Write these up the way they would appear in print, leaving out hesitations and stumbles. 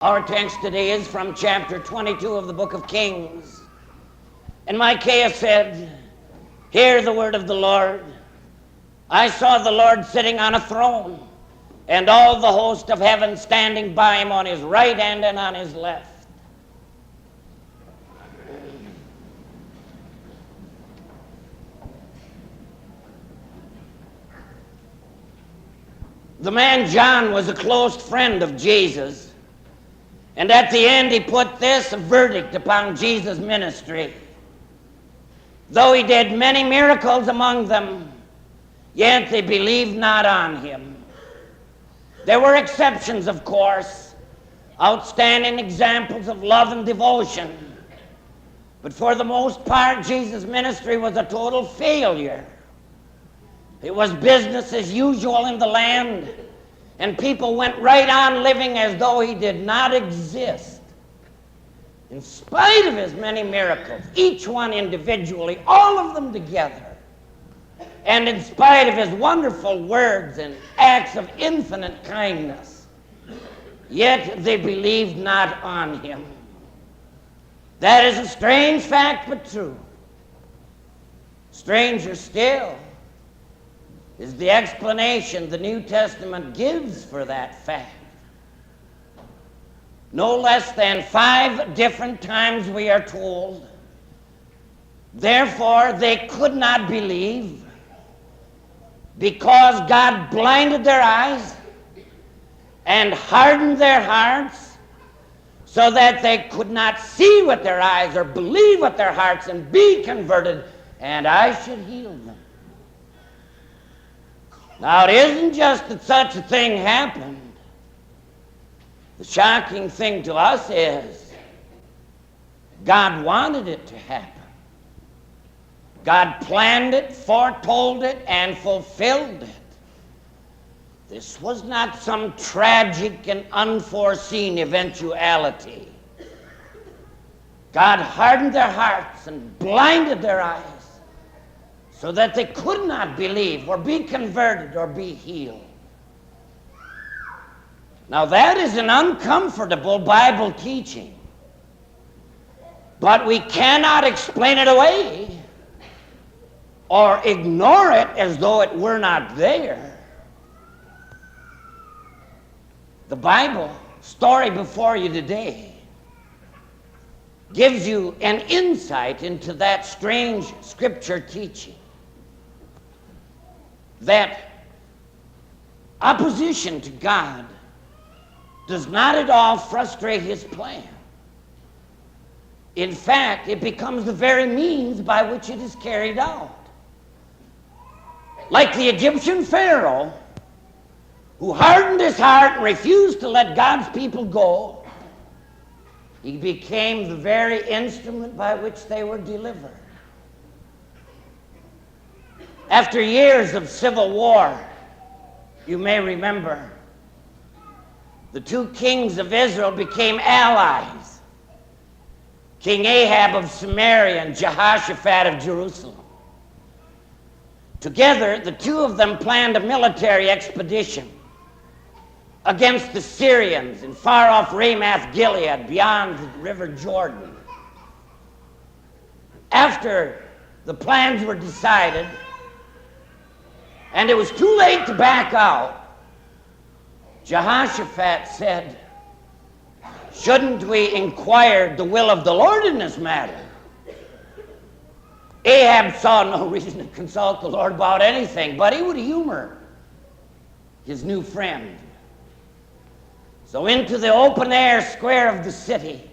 Our text today is from chapter 22 of the book of Kings. And Micaiah said, "Hear the word of the Lord. I saw the Lord sitting on a throne, and all the host of heaven standing by him on his right hand and on his left." The man John was a close friend of Jesus. And at the end, he put this verdict upon Jesus' ministry. Though he did many miracles among them, yet they believed not on him. There were exceptions, of course, outstanding examples of love and devotion. But for the most part, Jesus' ministry was a total failure. It was business as usual in the land, and people went right on living as though he did not exist. In spite of his many miracles, each one individually, all of them together, and in spite of his wonderful words and acts of infinite kindness, yet they believed not on him. That is a strange fact, but true. Stranger still is the explanation the New Testament gives for that fact. No less than 5 different times we are told, therefore they could not believe because God blinded their eyes and hardened their hearts so that they could not see with their eyes or believe with their hearts and be converted, and I should heal them. Now, it isn't just that such a thing happened. The shocking thing to us is God wanted it to happen. God planned it, foretold it, and fulfilled it. This was not some tragic and unforeseen eventuality. God hardened their hearts and blinded their eyes so that they could not believe or be converted or be healed. Now that is an uncomfortable Bible teaching, but we cannot explain it away or ignore it as though it were not there. The Bible story before you today gives you an insight into that strange scripture teaching. That opposition to God does not at all frustrate his plan. In fact, it becomes the very means by which it is carried out. Like the Egyptian Pharaoh, who hardened his heart and refused to let God's people go, he became the very instrument by which they were delivered. After years of civil war, you may remember, the 2 kings of Israel became allies. King Ahab of Samaria and Jehoshaphat of Jerusalem. Together, the 2 of them planned a military expedition against the Syrians in far-off Ramoth-Gilead beyond the river Jordan. After the plans were decided, and it was too late to back out, Jehoshaphat said, "Shouldn't we inquire the will of the Lord in this matter?" Ahab saw no reason to consult the Lord about anything, but he would humor his new friend. So into the open-air square of the city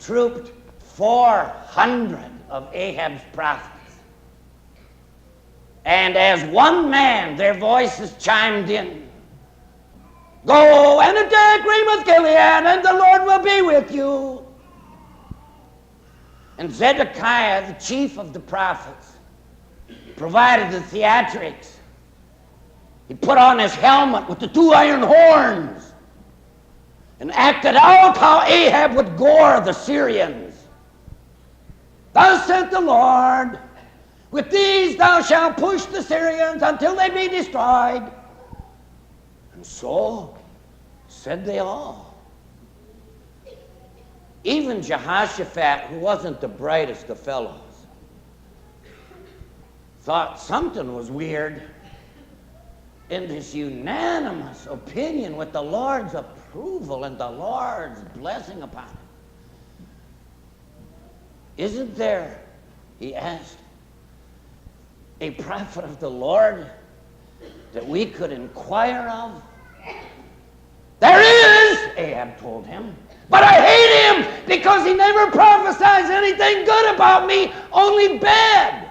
trooped 400 of Ahab's prophets. And as one man, their voices chimed in, "Go and attack Ramoth-Gilead, and the Lord will be with you." And Zedekiah, the chief of the prophets, provided the theatrics. He put on his helmet with the 2 iron horns and acted out how Ahab would gore the Syrians. "Thus saith the Lord, with these thou shalt push the Syrians until they be destroyed." And so said they all. Even Jehoshaphat, who wasn't the brightest of fellows, thought something was weird in this unanimous opinion with the Lord's approval and the Lord's blessing upon it. Isn't there, he asked, a prophet of the Lord that we could inquire of? There is, Ahab told him, but I hate him because he never prophesies anything good about me, only bad.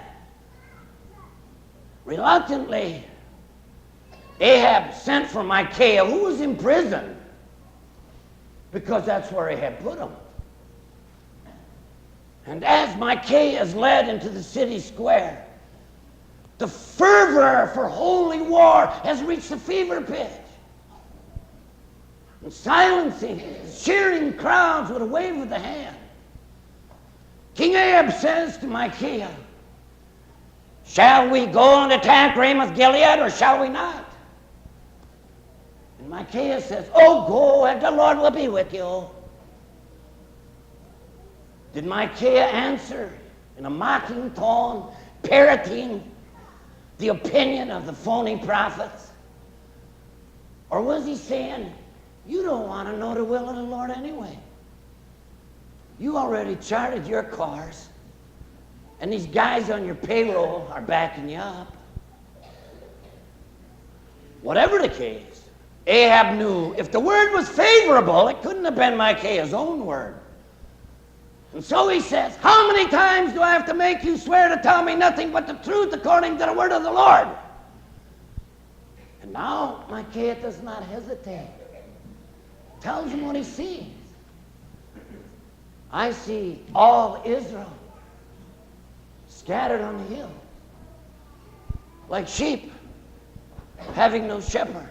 Reluctantly, Ahab sent for Micaiah, who was in prison, because that's where he had put him. And as Micaiah is led into the city square, the fervor for holy war has reached a fever pitch. And silencing, cheering crowds with a wave of the hand, King Ahab says to Micaiah, shall we go and attack Ramoth Gilead, or shall we not? And Micaiah says, oh, go, and the Lord will be with you. Did Micaiah answer in a mocking tone, parroting the opinion of the phony prophets? Or was he saying, you don't want to know the will of the Lord anyway? You already charted your course, and these guys on your payroll are backing you up. Whatever the case, Ahab knew if the word was favorable, it couldn't have been Micaiah's own word. And so he says, how many times do I have to make you swear to tell me nothing but the truth according to the word of the Lord? And now Micaiah does not hesitate. Tells him what he sees. I see all Israel scattered on the hill, like sheep having no shepherd.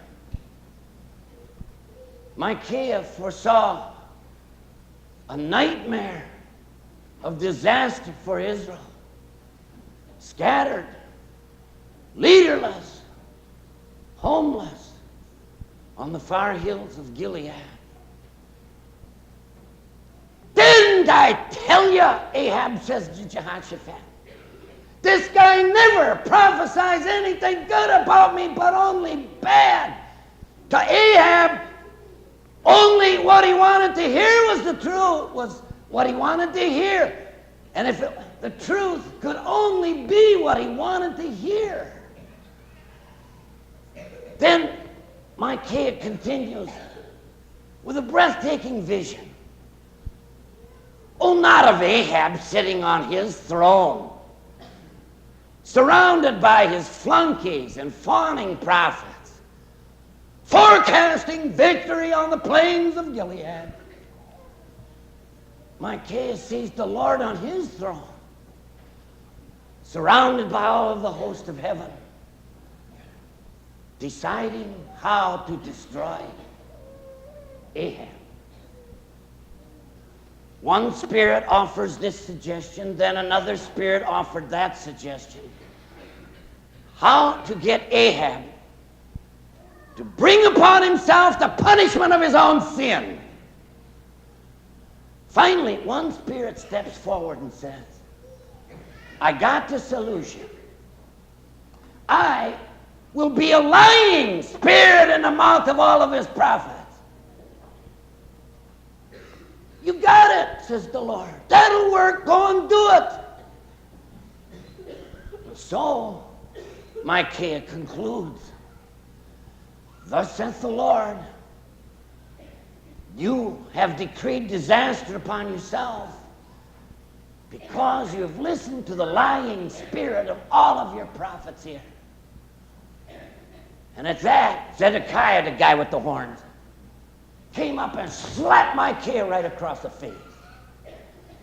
Micaiah foresaw a nightmare of disaster for Israel. Scattered, leaderless, homeless on the far hills of Gilead. Didn't I tell you, Ahab says to Jehoshaphat, this guy never prophesies anything good about me, but only bad. To Ahab, only what he wanted to hear was the truth, was what he wanted to hear. And if the truth could only be what he wanted to hear. Then Micaiah continues with a breathtaking vision. Oh, not of Ahab sitting on his throne, surrounded by his flunkies and fawning prophets, forecasting victory on the plains of Gilead. Micaiah sees the Lord on his throne, surrounded by all of the host of heaven, deciding how to destroy Ahab. One spirit offers this suggestion, then another spirit offered that suggestion. How to get Ahab to bring upon himself the punishment of his own sin. Finally, one spirit steps forward and says, I got the solution. I will be a lying spirit in the mouth of all of his prophets. You got it, says the Lord. That'll work. Go and do it. So, Micaiah concludes, thus saith the Lord, you have decreed disaster upon yourself because you have listened to the lying spirit of all of your prophets here. And at that, Zedekiah, the guy with the horns, came up and slapped Micaiah right across the face.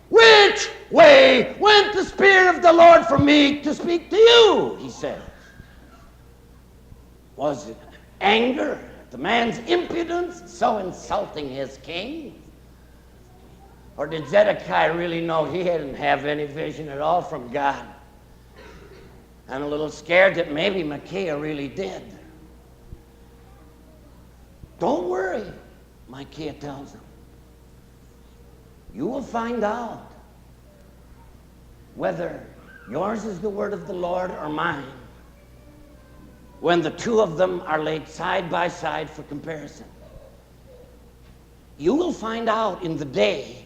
Which way went the Spirit of the Lord from me to speak to you? He said. Was it anger at the man's impudence, so insulting his king? Or did Zedekiah really know he didn't have any vision at all from God? And a little scared that maybe Micaiah really did. Don't worry, Micaiah tells him. you will find out whether yours is the word of the Lord or mine when the two of them are laid side by side for comparison. You will find out in the day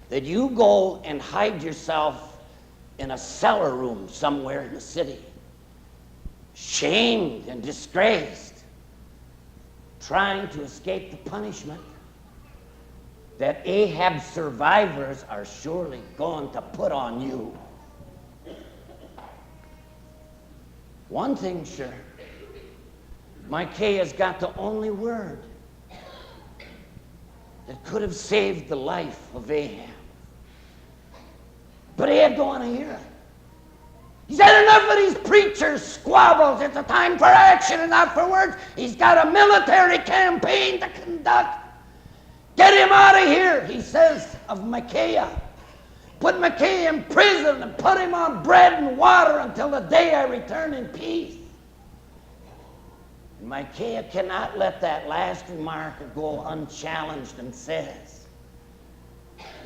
that you go and hide yourself in a cellar room somewhere in the city, shamed and disgraced, trying to escape the punishment that Ahab's survivors are surely going to put on you. One thing sure, Micaiah's got the only word that could have saved the life of Ahab. But Ahab don't want to hear it. He's had enough of these preachers' squabbles. It's a time for action and not for words. He's got a military campaign to conduct. Get him out of here, he says of Micaiah. Put Micaiah in prison and put him on bread and water until the day I return in peace. And Micaiah cannot let that last remark go unchallenged and says,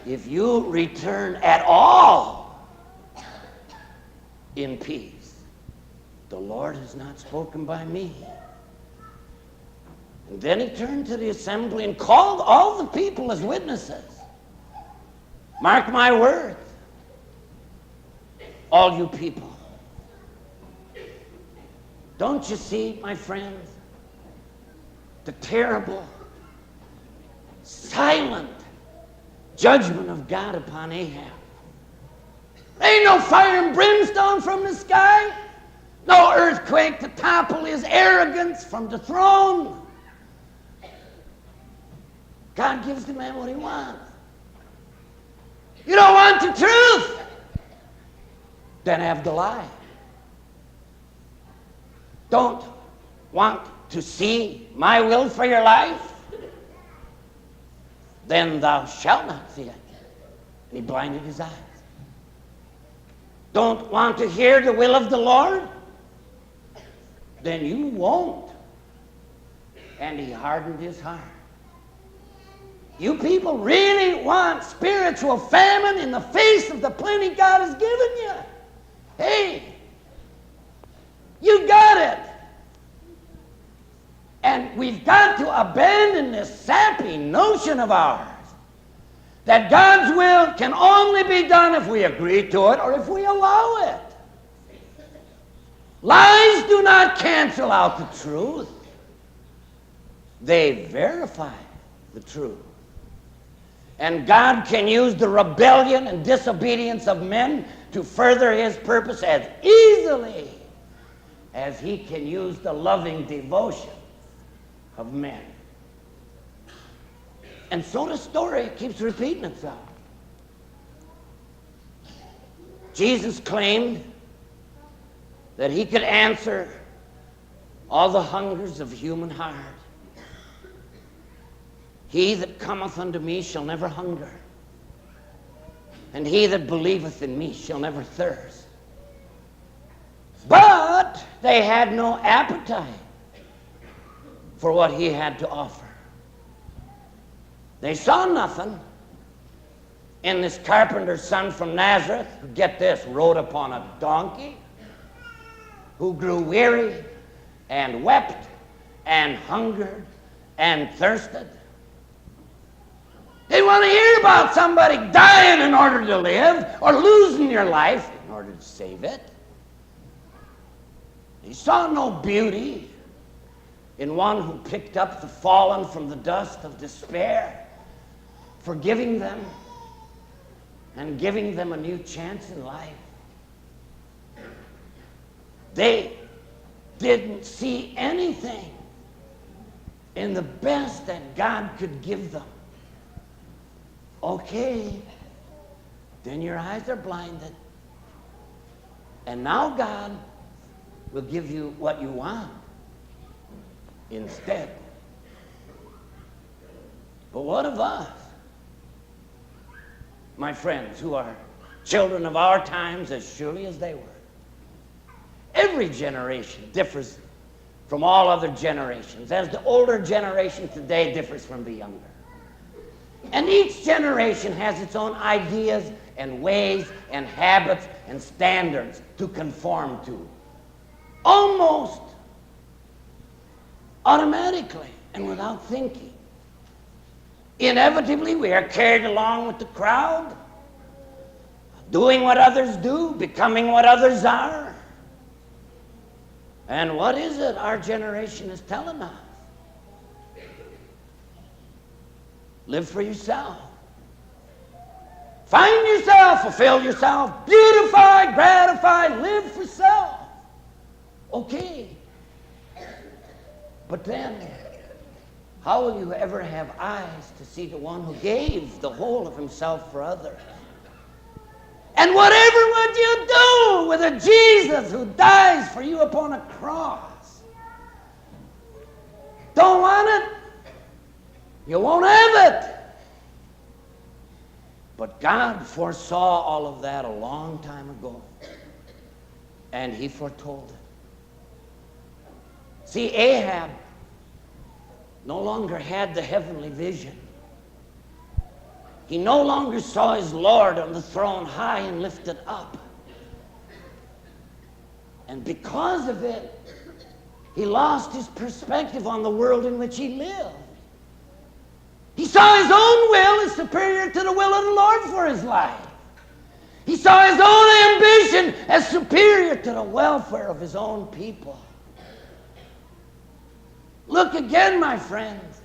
if you return at all in peace, the Lord has not spoken by me. And then he turned to the assembly and called all the people as witnesses. Mark my words, all you people. Don't you see, my friends, the terrible, silent judgment of God upon Ahab? Ain't no fire and brimstone from the sky, no earthquake to topple his arrogance from the throne. God gives the man what he wants. You don't want the truth? Then have the lie. Don't want to see my will for your life? Then thou shalt not see it. And he blinded his eyes. Don't want to hear the will of the Lord? Then you won't. And he hardened his heart. You people really want spiritual famine in the face of the plenty God has given you? Hey, you got it. And we've got to abandon this sappy notion of ours that God's will can only be done if we agree to it or if we allow it. Lies do not cancel out the truth. They verify the truth. And God can use the rebellion and disobedience of men to further his purpose as easily as he can use the loving devotion of men. And so the story keeps repeating itself. Jesus claimed that he could answer all the hungers of human heart. He that cometh unto me shall never hunger, and he that believeth in me shall never thirst. But they had no appetite for what he had to offer. They saw nothing in this carpenter's son from Nazareth, who, get this, rode upon a donkey, who grew weary and wept and hungered and thirsted. They want to hear about somebody dying in order to live or losing your life in order to save it. He saw no beauty in one who picked up the fallen from the dust of despair, forgiving them and giving them a new chance in life. They didn't see anything in the best that God could give them. Okay, then your eyes are blinded. And now God will give you what you want instead. But what of us, my friends, who are children of our times as surely as they were? Every generation differs from all other generations, as the older generation today differs from the younger. And each generation has its own ideas and ways and habits and standards to conform to. Almost automatically and without thinking. Inevitably, we are carried along with the crowd, doing what others do, becoming what others are. And what is it our generation is telling us? Live for yourself. Find yourself, fulfill yourself, beautify, gratify, live for self. Okay. But then, how will you ever have eyes to see the one who gave the whole of himself for others? And whatever would you do with a Jesus who dies for you upon a cross? Don't want it? You won't have it. But God foresaw all of that a long time ago. And he foretold it. See, Ahab no longer had the heavenly vision. He no longer saw his Lord on the throne high and lifted up. And because of it, he lost his perspective on the world in which he lived. He saw his own will as superior to the will of the Lord for his life. He saw his own ambition as superior to the welfare of his own people. Look again, my friends,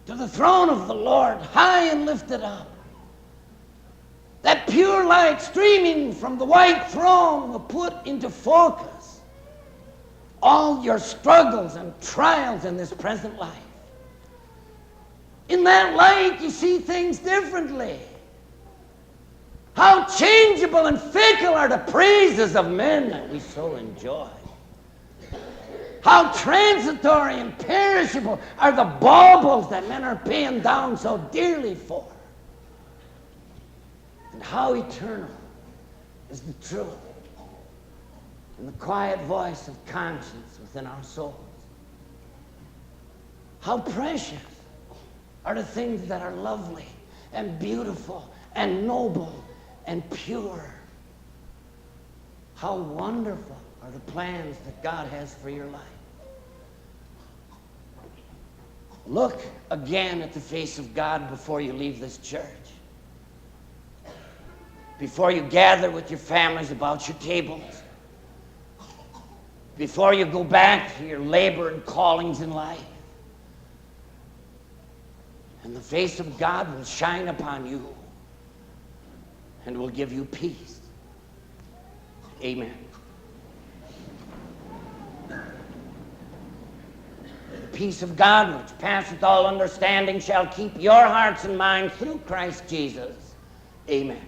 to the throne of the Lord, high and lifted up. That pure light streaming from the white throne will put into focus all your struggles and trials in this present life. In that light, you see things differently. How changeable and fickle are the praises of men that we so enjoy. How transitory and perishable are the baubles that men are paying down so dearly for. And how eternal is the truth and the quiet voice of conscience within our souls. How precious are the things that are lovely and beautiful and noble and pure. How wonderful are the plans that God has for your life. Look again at the face of God before you leave this church. Before you gather with your families about your tables. Before you go back to your labor and callings in life. And the face of God will shine upon you and will give you peace. Amen. The peace of God, which passeth all understanding, shall keep your hearts and minds through Christ Jesus. Amen.